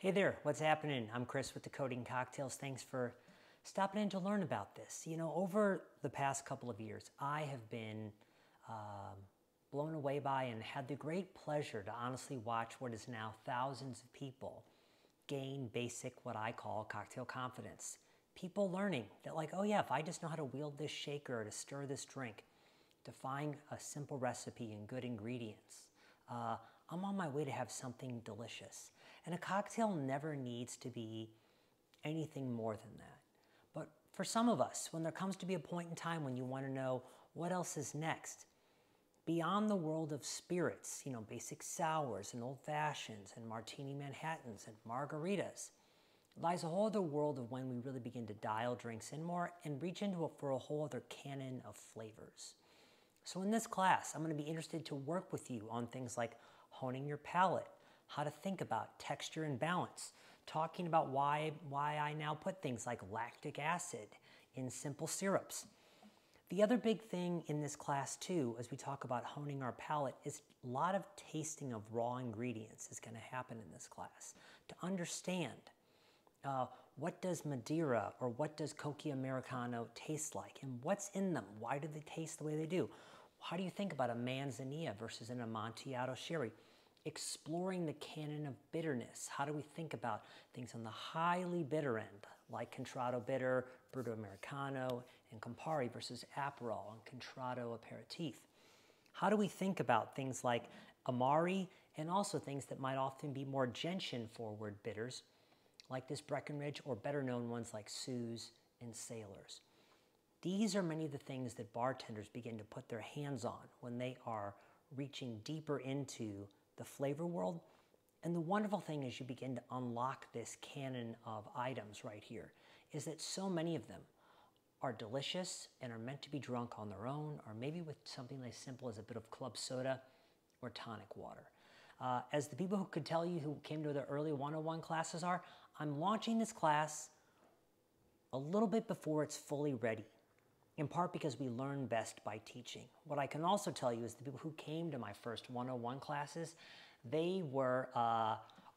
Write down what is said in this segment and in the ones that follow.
Hey there, what's happening? I'm Chris with Decoding Cocktails. Thanks for stopping in to learn about this. You know, over the past couple of years, I have been blown away by and had the great pleasure to honestly watch what is now thousands of people gain basic, what I call cocktail confidence. People learning that like, oh yeah, if I just know how to wield this shaker or to stir this drink, to find a simple recipe and good ingredients, I'm on my way to have something delicious. And a cocktail never needs to be anything more than that. But for some of us, when there comes to be a point in time when you want to know what else is next, beyond the world of spirits, you know, basic sours and old fashions and martini Manhattans and margaritas, lies a whole other world of when we really begin to dial drinks in more and reach into it for a whole other canon of flavors. So in this class, I'm going to be interested to work with you on things like honing your palate, how to think about texture and balance, talking about why I now put things like lactic acid in simple syrups. The other big thing in this class too, as we talk about honing our palate, is a lot of tasting of raw ingredients is going to happen in this class. To understand what does Madeira or what does Coca Americano taste like and what's in them? Why do they taste the way they do? How do you think about a Manzanilla versus an Amontillado sherry? Exploring the canon of bitterness. How do we think about things on the highly bitter end, like Contratto bitter, Brutto Americano, and Campari versus Aperol and Contratto aperitif? How do we think about things like Amari and also things that might often be more gentian-forward bitters, like this Breckenridge, or better known ones like Suze and Sailors? These are many of the things that bartenders begin to put their hands on when they are reaching deeper into the flavor world. And the wonderful thing is you begin to unlock this canon of items right here, is that so many of them are delicious and are meant to be drunk on their own, or maybe with something as simple as a bit of club soda or tonic water. As the people who could tell you who came to the early 101 classes are, I'm launching this class a little bit before it's fully ready, in part because we learn best by teaching. What I can also tell you is the people who came to my first 101 classes, they were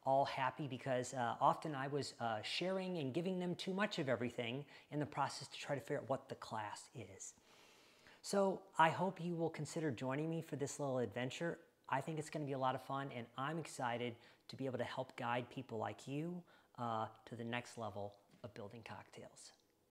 all happy because often I was sharing and giving them too much of everything in the process to try to figure out what the class is. So I hope you will consider joining me for this little adventure. I think it's going to be a lot of fun, and I'm excited to be able to help guide people like you to the next level of building cocktails.